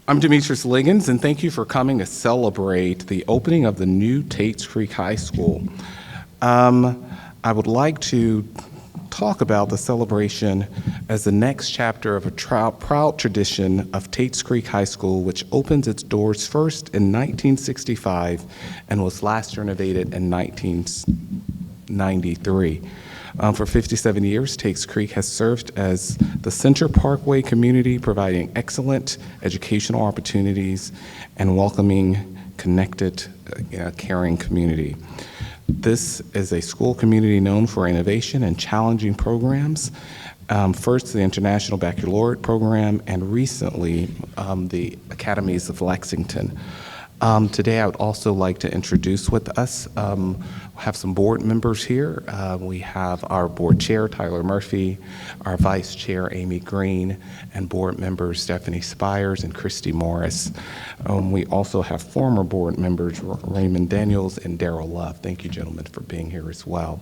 I'm DEMETRUS Liggins, and thank you for coming to celebrate the opening of the new Tates Creek High School. I would like to talk about the celebration as the next chapter of a proud tradition of Tates Creek High School, which opens its doors first in 1965 and was last renovated in 1993. For 57 years, Tates Creek has served as the Center Parkway community, providing excellent educational opportunities and welcoming, connected, caring community. This is a school community known for innovation and challenging programs. First, the International Baccalaureate Program, and recently, the Academies of Lexington. Today, I would also like to introduce with us, we have some board members here. We have our board chair, Tyler Murphy, our vice chair, Amy Green, and board members, Stephanie Spires and Christy Morris. We also have former board members, Raymond Daniels and Darrell Love. Thank you, gentlemen, for being here as well.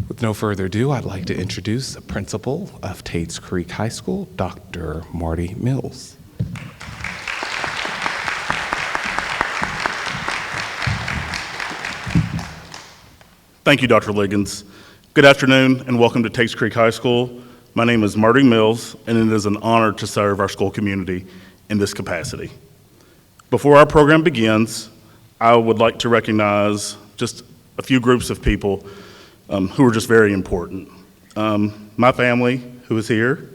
With no further ado, I'd like to introduce the principal of Tates Creek High School, Dr. Marty Mills. Thank you, Dr. Liggins. Good afternoon and welcome to Tates Creek High School. My name is Marty Mills, and it is an honor to serve our school community in this capacity. Before our program begins, I would like to recognize just a few groups of people who are just very important. My family, who is here,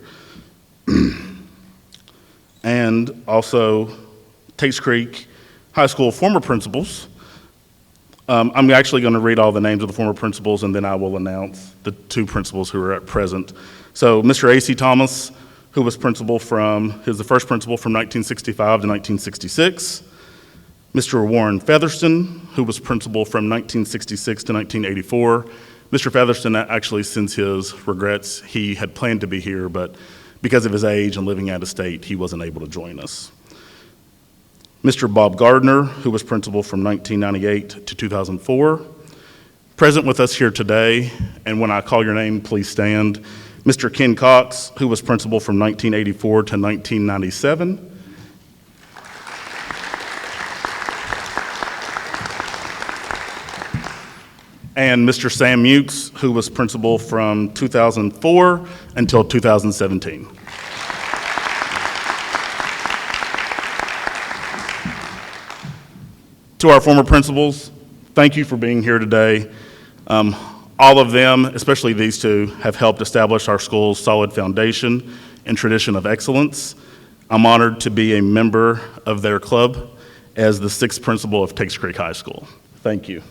and also Tates Creek High School former principals. I'm actually going to read all the names of the former principals, and then I will announce the two principals who are at present. So Mr. A.C. Thomas, who was the first principal from 1965 to 1966. Mr. Warren Featherston, who was principal from 1966 to 1984. Mr. Featherston actually sends his regrets. He had planned to be here, but because of his age and living out of state, he wasn't able to join us. Mr. Bob Gardner, who was principal from 1998 to 2004. Present with us here today, and when I call your name, please stand, Mr. Ken Cox, who was principal from 1984 to 1997. And Mr. Sam Mukes, who was principal from 2004 until 2017. To our former principals, thank you for being here today. All of them, especially these two, have helped establish our school's solid foundation and tradition of excellence. I'm honored to be a member of their club as the sixth principal of Tates Creek High School. Thank you.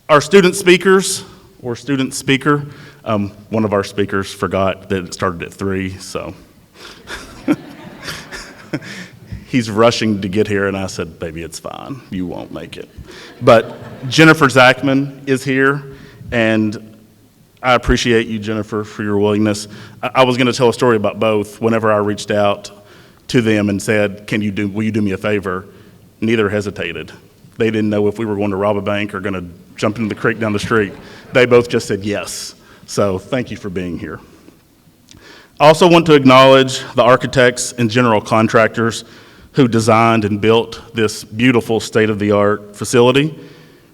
Our student speakers, or student speaker, one of our speakers forgot that it started at 3, so. He's rushing to get here, and I said, baby, it's fine. You won't make it. But Jennifer ZACHMAN is here, and I appreciate you, Jennifer, for your willingness. I was going to tell a story about both. Whenever I reached out to them and said, will you do me a favor? Neither hesitated. They didn't know if we were going to rob a bank or going to jump into the creek down the street. They both just said yes. So thank you for being here. I also want to acknowledge the architects and general contractors who designed and built this beautiful state-of-the-art facility,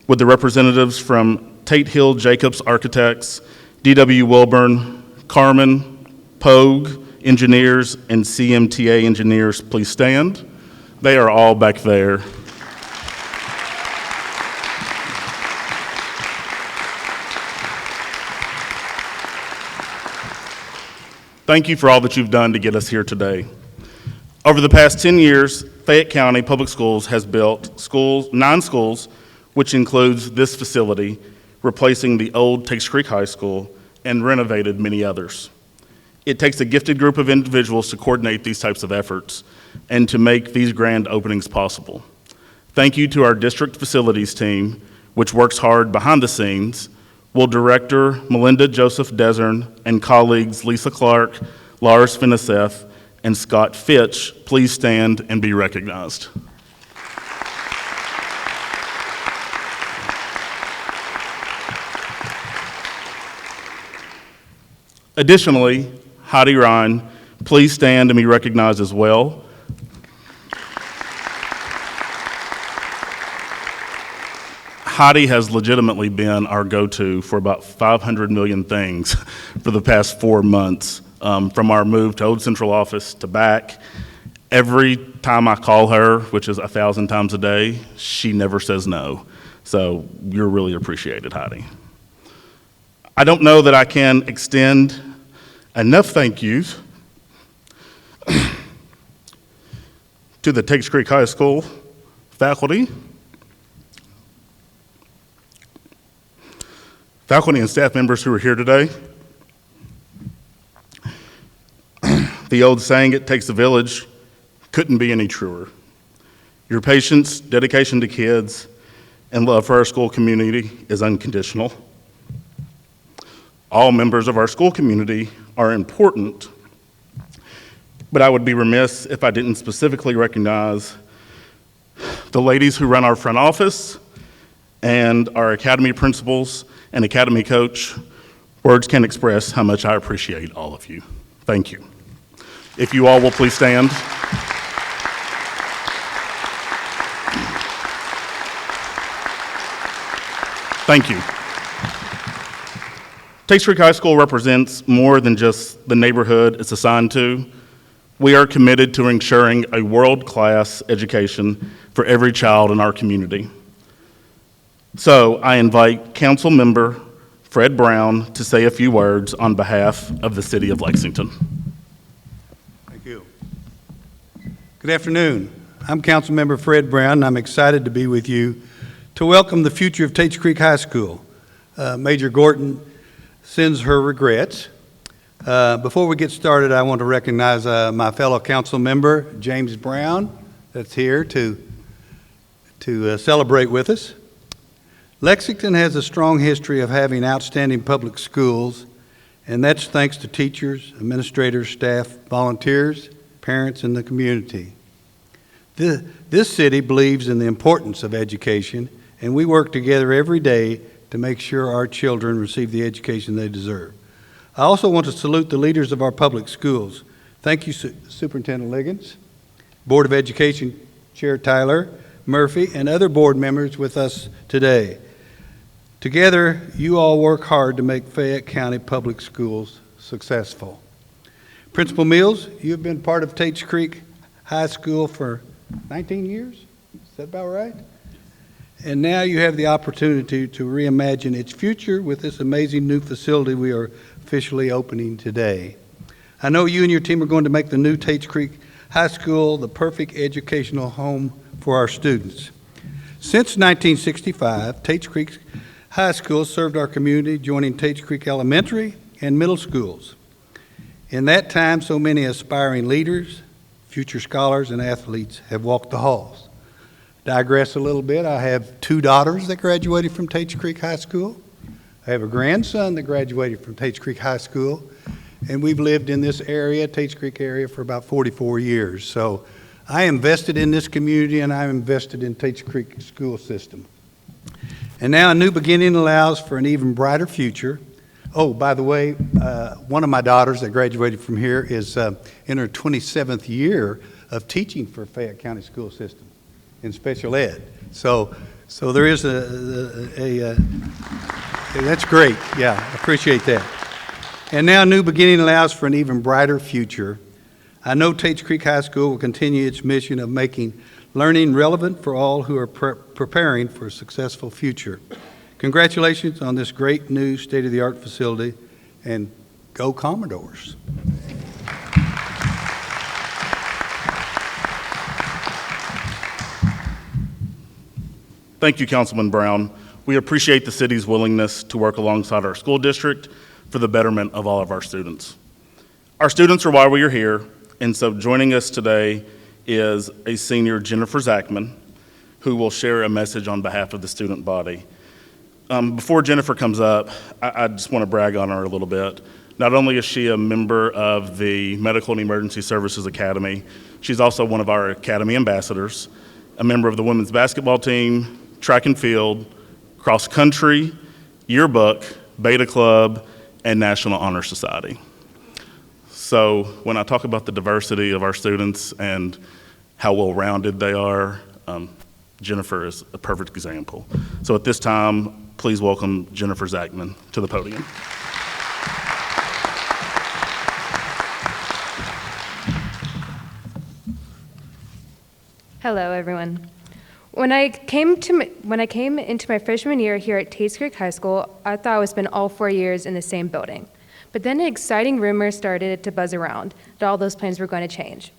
with the representatives from Tate Hill Jacobs Architects, D.W. Wilburn, Carmen, Pogue Engineers, and CMTA Engineers. Please stand. They are all back there. Thank you for all that you've done to get us here today. Over the past 10 years, Fayette County Public Schools has built 9 schools, which includes this facility, replacing the old Tates Creek High School, and renovated many others. It takes a gifted group of individuals to coordinate these types of efforts and to make these grand openings possible. Thank you to our district facilities team, which works hard behind the scenes, will Director Melinda Joseph Desern and colleagues Lisa Clark, Lars Finiseth, and Scott Fitch please stand and be recognized. Additionally, Heidi Ryan, Please stand and be recognized as well. Heidi has legitimately been our go-to for about 500 million things for the past 4 months, from our move to Old Central Office to back. Every time I call her, which is 1,000 times a day, she never says no. So you're really appreciated, Heidi. I don't know that I can extend enough thank yous to the Tates Creek High School faculty, and staff members who are here today. The old saying, "It takes a village," couldn't be any truer. Your patience, dedication to kids, and love for our school community is unconditional. All members of our school community are important, but I would be remiss if I didn't specifically recognize the ladies who run our front office and our academy principals and academy coach. Words can't express how much I appreciate all of you. Thank you. If you all will please stand. Thank you. Tates Creek High School represents more than just the neighborhood it's assigned to. We are committed to ensuring a world-class education for every child in our community. So I invite Councilmember Fred Brown to say a few words on behalf of the City of Lexington. Thank you. Good afternoon. I'm Councilmember Fred Brown, and I'm excited to be with you to welcome the future of Tates Creek High School. Major Gorton sends her regrets. Before we get started, I want to recognize my fellow council member, James Brown, that's here to celebrate with us. Lexington has a strong history of having outstanding public schools, and that's thanks to teachers, administrators, staff, volunteers, parents, and the community. This city believes in the importance of education, and we work together every day to make sure our children receive the education they deserve. I also want to salute the leaders of our public schools. Thank you, Superintendent Liggins, Board of Education Chair Tyler Murphy, and other board members with us today. Together, you all work hard to make Fayette County Public Schools successful. Principal Mills, you've been part of Tates Creek High School for 19 years? Is that about right? And now you have the opportunity to reimagine its future with this amazing new facility we are officially opening today. I know you and your team are going to make the new Tates Creek High School the perfect educational home for our students. Since 1965, Tates Creek High School served our community, joining Tates Creek Elementary and middle schools. In that time, so many aspiring leaders, future scholars, and athletes have walked the halls. Digress a little bit, I have 2 daughters that graduated from Tates Creek High School. I have a grandson that graduated from Tates Creek High School, and we've lived in this area, Tates Creek area, for about 44 years. So I am invested in this community, and I'm invested in Tates Creek school system. And now a new beginning allows for an even brighter future. Oh, by the way, one of my daughters that graduated from here is in her 27th year of teaching for Fayette County School System in special ed. So there is that's great. Yeah, I appreciate that. And now a new beginning allows for an even brighter future. I know Tates Creek High School will continue its mission of making learning relevant for all who are preparing for a successful future. Congratulations on this great new state-of-the-art facility, and go Commodores. Thank you, Councilman Brown. We appreciate the city's willingness to work alongside our school district for the betterment of all of our students. Our students are why we are here, and so joining us today is a senior, Jennifer ZACHMAN, who will share a message on behalf of the student body. Before Jennifer comes up, I just want to brag on her a little bit. Not only is she a member of the Medical and Emergency Services Academy, she's also one of our Academy ambassadors, a member of the women's basketball team, track and field, cross country, yearbook, Beta Club, and National Honor Society. So when I talk about the diversity of our students and how well-rounded they are, Jennifer is a perfect example. So at this time, please welcome Jennifer ZACHMAN to the podium. Hello, everyone. When I came into my freshman year here at Tates Creek High School, I thought I would spend all 4 years in the same building. But then an exciting rumor started to buzz around that all those plans were going to change.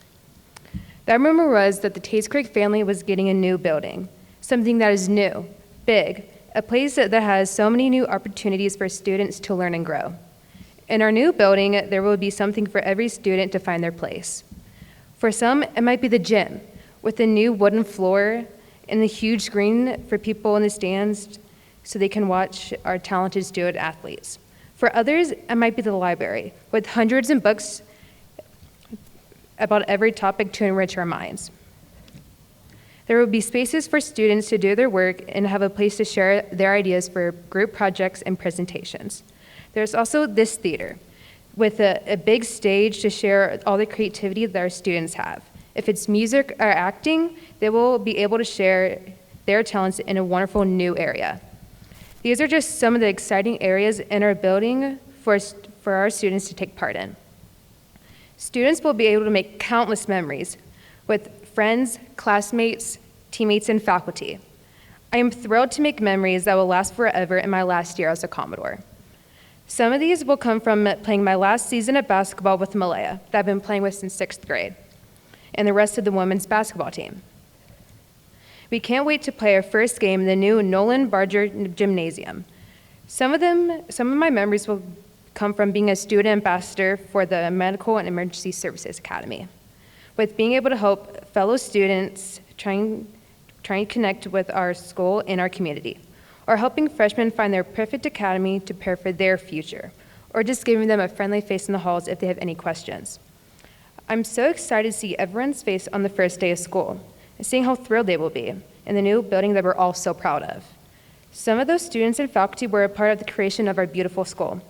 That rumor was that the Tates Creek family was getting a new building, something that is new, big, a place that has so many new opportunities for students to learn and grow. In our new building, there will be something for every student to find their place. For some, it might be the gym, with a new wooden floor and the huge screen for people in the stands so they can watch our talented student athletes. For others, it might be the library, with hundreds of books about every topic to enrich our minds. There will be spaces for students to do their work and have a place to share their ideas for group projects and presentations. There's also this theater, with a big stage to share all the creativity that our students have. If it's music or acting, they will be able to share their talents in a wonderful new area. These are just some of the exciting areas in our building for our students to take part in. Students will be able to make countless memories with friends, classmates, teammates, and faculty. I am thrilled to make memories that will last forever in my last year as a Commodore. Some of these will come from playing my last season of basketball with Malaya, that I've been playing with since 6th grade, and the rest of the women's basketball team. We can't wait to play our first game in the new Nolan Barger Gymnasium. Some of my memories will come from being a student ambassador for the Medical and Emergency Services Academy, with being able to help fellow students trying to connect with our school and our community, or helping freshmen find their perfect academy to prepare for their future, or just giving them a friendly face in the halls if they have any questions. I'm so excited to see everyone's face on the first day of school, and seeing how thrilled they will be in the new building that we're all so proud of. Some of those students and faculty were a part of the creation of our beautiful school,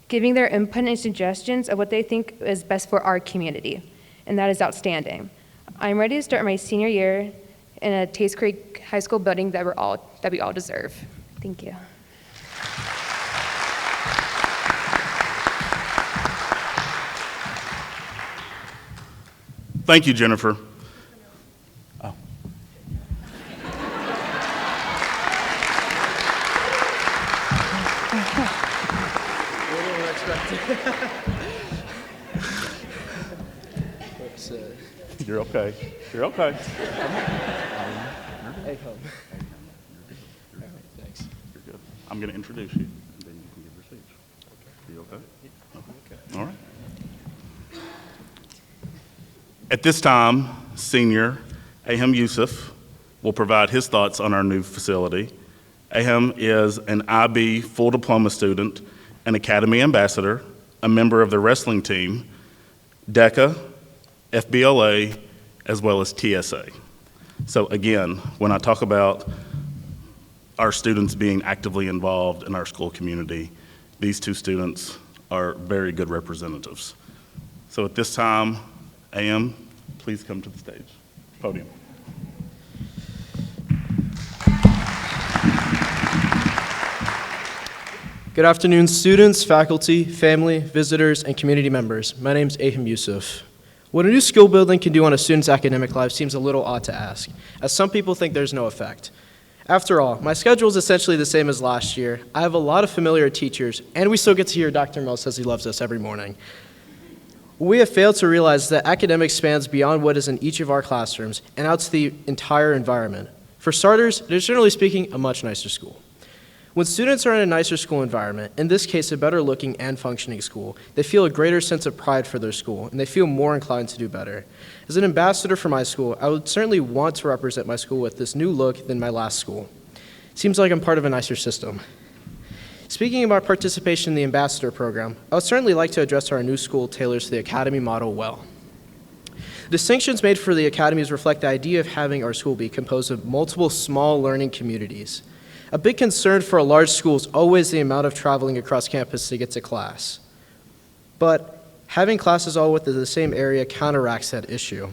giving their input and suggestions of what they think is best for our community, and that is outstanding. I'm ready to start my senior year in a Tates Creek High School building that we all deserve. Thank you. Thank you, Jennifer. Oh. You're okay. You're okay. Thanks. You're good. I'm going to introduce you, and then you can give your seats. Okay. You okay? Okay. All right. At this time, Senior AYHAM YOUSEF will provide his thoughts on our new facility. AYHAM is an IB full diploma student, an Academy Ambassador, a member of the wrestling team, DECA, FBLA, as well as TSA. So again, when I talk about our students being actively involved in our school community, these two students are very good representatives. So at this time, AYHAM, please come to the stage, podium. Good afternoon, students, faculty, family, visitors, and community members. My name is AYHAM YOUSEF. What a new school building can do on a student's academic life seems a little odd to ask, as some people think there's no effect. After all, my schedule is essentially the same as last year. I have a lot of familiar teachers, and we still get to hear Dr. Mel says he loves us every morning. We have failed to realize that academics spans beyond what is in each of our classrooms and out to the entire environment. For starters, it is generally speaking a much nicer school. When students are in a nicer school environment, in this case a better looking and functioning school, they feel a greater sense of pride for their school and they feel more inclined to do better. As an ambassador for my school, I would certainly want to represent my school with this new look than my last school. It seems like I'm part of a nicer system. Speaking about participation in the ambassador program, I would certainly like to address how our new school tailors the academy model well. The distinctions made for the academies reflect the idea of having our school be composed of multiple small learning communities. A big concern for a large school is always the amount of traveling across campus to get to class. But Having classes all within the same area counteracts that issue.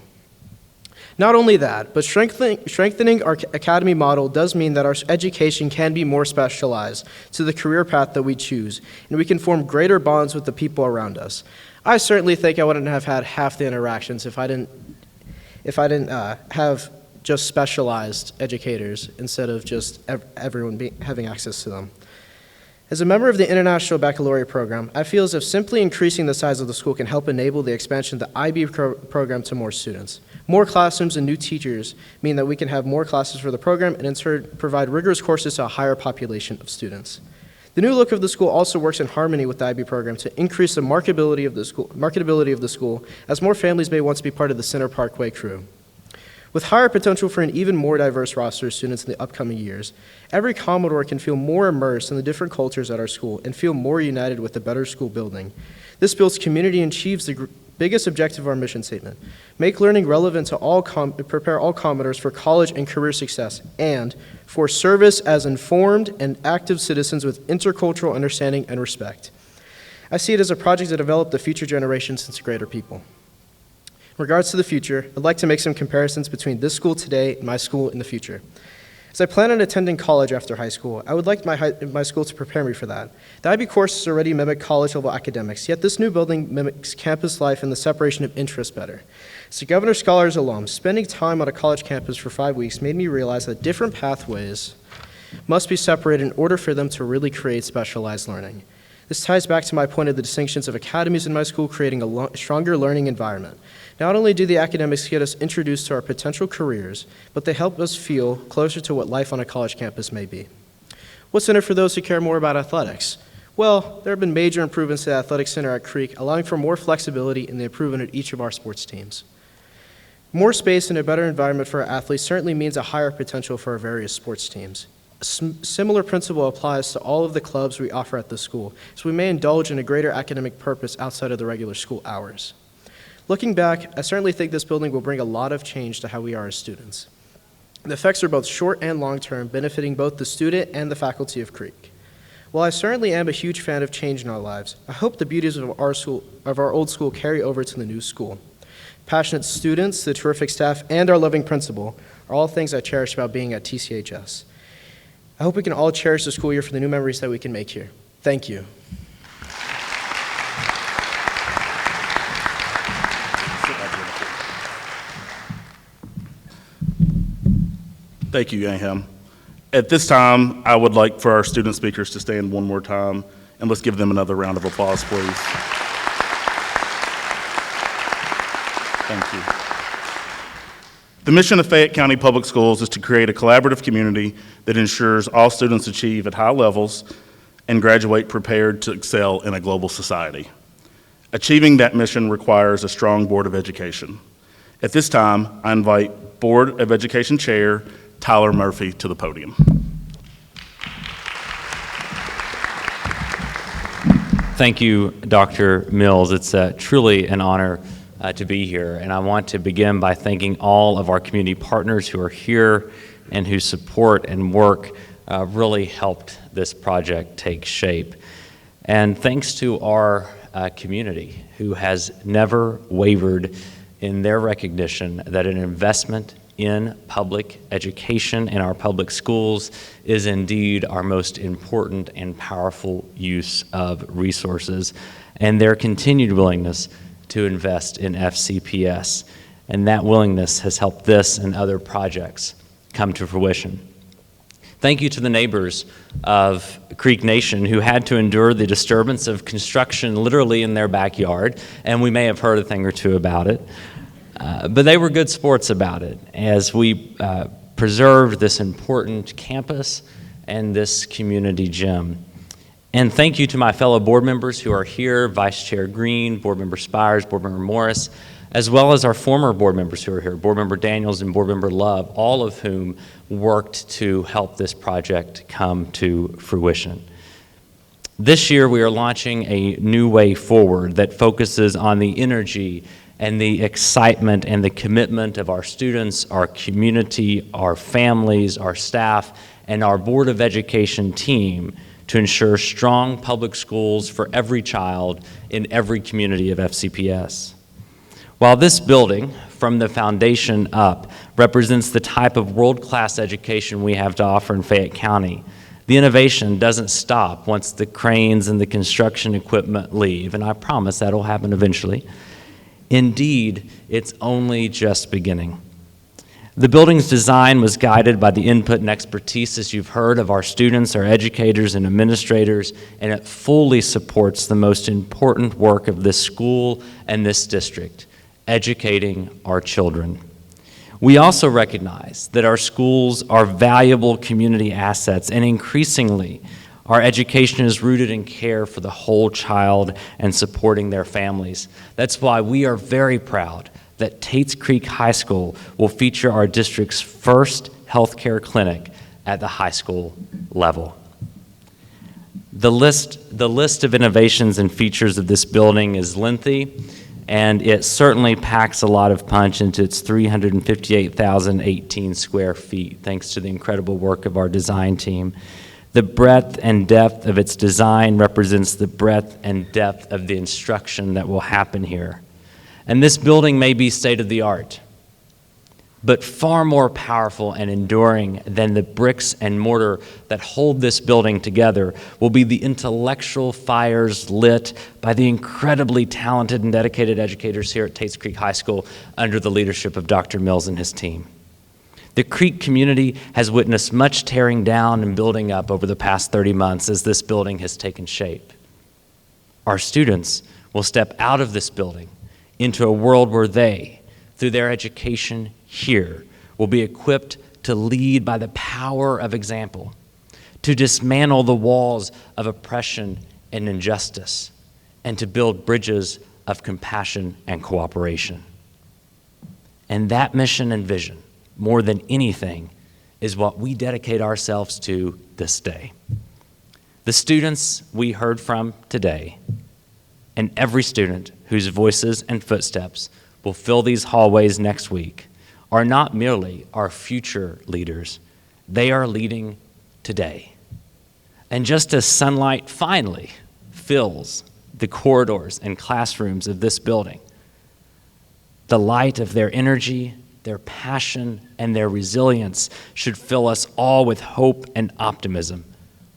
Not only that, but strengthening our academy model does mean that our education can be more specialized to the career path that we choose, and we can form greater bonds with the people around us. I certainly think I wouldn't have had half the interactions if I didn't have just specialized educators instead of just everyone having access to them. As a member of the International Baccalaureate Program, I feel as if simply increasing the size of the school can help enable the expansion of the IB program to more students. More classrooms and new teachers mean that we can have more classes for the program and in turn provide rigorous courses to a higher population of students. The new look of the school also works in harmony with the IB program to increase the marketability of the school, as more families may want to be part of the Center Parkway crew. With higher potential for an even more diverse roster of students in the upcoming years, every Commodore can feel more immersed in the different cultures at our school and feel more united with the better school building. This builds community and achieves the biggest objective of our mission statement: make learning relevant to prepare all Commodores for college and career success, and for service as informed and active citizens with intercultural understanding and respect. I see it as a project to develop the future generations into greater people. In regards to the future, I'd like to make some comparisons between this school today and my school in the future. As I plan on attending college after high school, I would like my school to prepare me for that. The IB courses already mimic college-level academics, yet this new building mimics campus life and the separation of interests better. As a Governor Scholars alum, spending time on a college campus for 5 weeks made me realize that different pathways must be separated in order for them to really create specialized learning. This ties back to my point of the distinctions of academies in my school creating a stronger learning environment. Not only do the academics get us introduced to our potential careers, but they help us feel closer to what life on a college campus may be. What's in it for those who care more about athletics? Well, there have been major improvements to the athletic center at Creek, allowing for more flexibility in the improvement of each of our sports teams. More space and a better environment for our athletes certainly means a higher potential for our various sports teams. A similar principle applies to all of the clubs we offer at the school, so we may indulge in a greater academic purpose outside of the regular school hours. Looking back, I certainly think this building will bring a lot of change to how we are as students. The effects are both short and long-term, benefiting both the student and the faculty of Creek. While I certainly am a huge fan of change in our lives, I hope the beauties of our old school carry over to the new school. Passionate students, the terrific staff, and our loving principal are all things I cherish about being at TCHS. I hope we can all cherish the school year for the new memories that we can make here. Thank you. Thank you, AYHAM. At this time, I would like for our student speakers to stand one more time, and let's give them another round of applause, please. Thank you. The mission of Fayette County Public Schools is to create a collaborative community that ensures all students achieve at high levels and graduate prepared to excel in a global society. Achieving that mission requires a strong Board of Education. At this time, I invite Board of Education Chair Tyler Murphy to the podium. Thank you, Dr. Mills. It's truly an honor to be here, and I want to begin by thanking all of our community partners who are here and whose support and work really helped this project take shape. And thanks to our community who has never wavered in their recognition that an investment in public education in our public schools is indeed our most important and powerful use of resources, and their continued willingness to invest in FCPS. And that willingness has helped this and other projects come to fruition. Thank you to the neighbors of Creek Nation who had to endure the disturbance of construction literally in their backyard, and we may have heard a thing or two about it. But they were good sports about it as we preserved this important campus and this community gym. And thank you to my fellow board members who are here, Vice Chair Green, Board Member Spires, Board Member Morris, as well as our former board members who are here, Board Member Daniels and Board Member Love, all of whom worked to help this project come to fruition. This year we are launching a new way forward that focuses on the energy and the excitement and the commitment of our students, our community, our families, our staff, and our Board of Education team to ensure strong public schools for every child in every community of FCPS. While this building, from the foundation up, represents the type of world-class education we have to offer in Fayette County, the innovation doesn't stop once the cranes and the construction equipment leave, and I promise that'll happen eventually. Indeed, it's only just beginning. The building's design was guided by the input and expertise, as you've heard, of our students, our educators, and administrators, and it fully supports the most important work of this school and this district, educating our children. We also recognize that our schools are valuable community assets, and increasingly, our education is rooted in care for the whole child and supporting their families. That's why we are very proud that Tates Creek High School will feature our district's first healthcare clinic at the high school level. The list of innovations and features of this building is lengthy, and it certainly packs a lot of punch into its 358,018 square feet, thanks to the incredible work of our design team. The breadth and depth of its design represents the breadth and depth of the instruction that will happen here. And this building may be state-of-the-art, but far more powerful and enduring than the bricks and mortar that hold this building together will be the intellectual fires lit by the incredibly talented and dedicated educators here at Tates Creek High School under the leadership of Dr. Mills and his team. The Creek community has witnessed much tearing down and building up over the past 30 months as this building has taken shape. Our students will step out of this building into a world where they, through their education here, will be equipped to lead by the power of example, to dismantle the walls of oppression and injustice, and to build bridges of compassion and cooperation. And that mission and vision, more than anything, is what we dedicate ourselves to this day. The students we heard from today, and every student whose voices and footsteps will fill these hallways next week, are not merely our future leaders, they are leading today. And just as sunlight finally fills the corridors and classrooms of this building, the light of their energy, their passion, and their resilience should fill us all with hope and optimism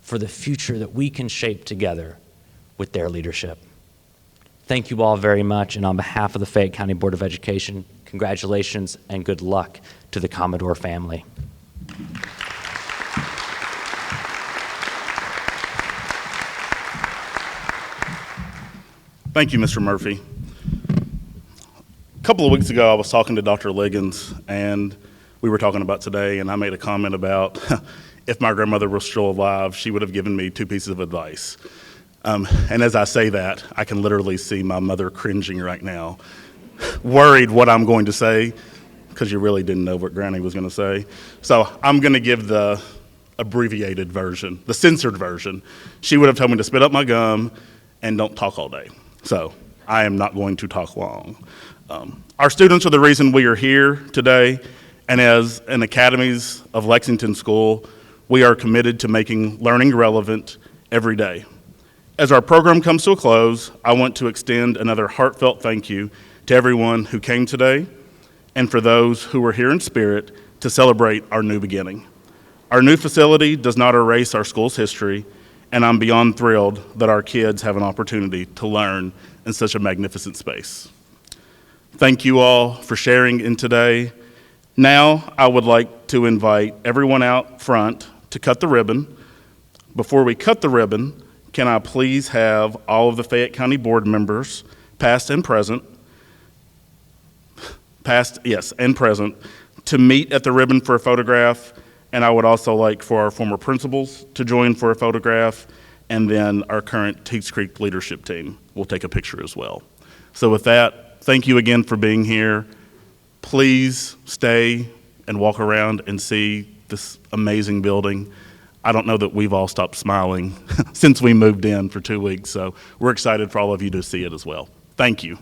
for the future that we can shape together with their leadership. Thank you all very much, and on behalf of the Fayette County Board of Education, congratulations and good luck to the Commodore family. Thank you, Mr. Murphy. A couple of weeks ago, I was talking to Dr. Liggins, and we were talking about today, and I made a comment about if my grandmother was still alive, she would have given me 2 pieces of advice. And as I say that, I can literally see my mother cringing right now, worried what I'm going to say, because you really didn't know what Granny was going to say. So I'm going to give the abbreviated version, the censored version. She would have told me to spit up my gum and don't talk all day. So I am not going to talk long. Our students are the reason we are here today, and as an Academies of Lexington School, we are committed to making learning relevant every day. As our program comes to a close, I want to extend another heartfelt thank you to everyone who came today and for those who were here in spirit to celebrate our new beginning. Our new facility does not erase our school's history, and I'm beyond thrilled that our kids have an opportunity to learn in such a magnificent space. Thank you all for sharing in today. Now I would like to invite everyone out front to cut the ribbon. Before we cut the ribbon, can I please have all of the Fayette County board members, past and present, to meet at the ribbon for a photograph, and I would also like for our former principals to join for a photograph, and then our current Tates Creek leadership team will take a picture as well. So with that, thank you again for being here. Please stay and walk around and see this amazing building. I don't know that we've all stopped smiling since we moved in for 2 weeks, so we're excited for all of you to see it as well. Thank you.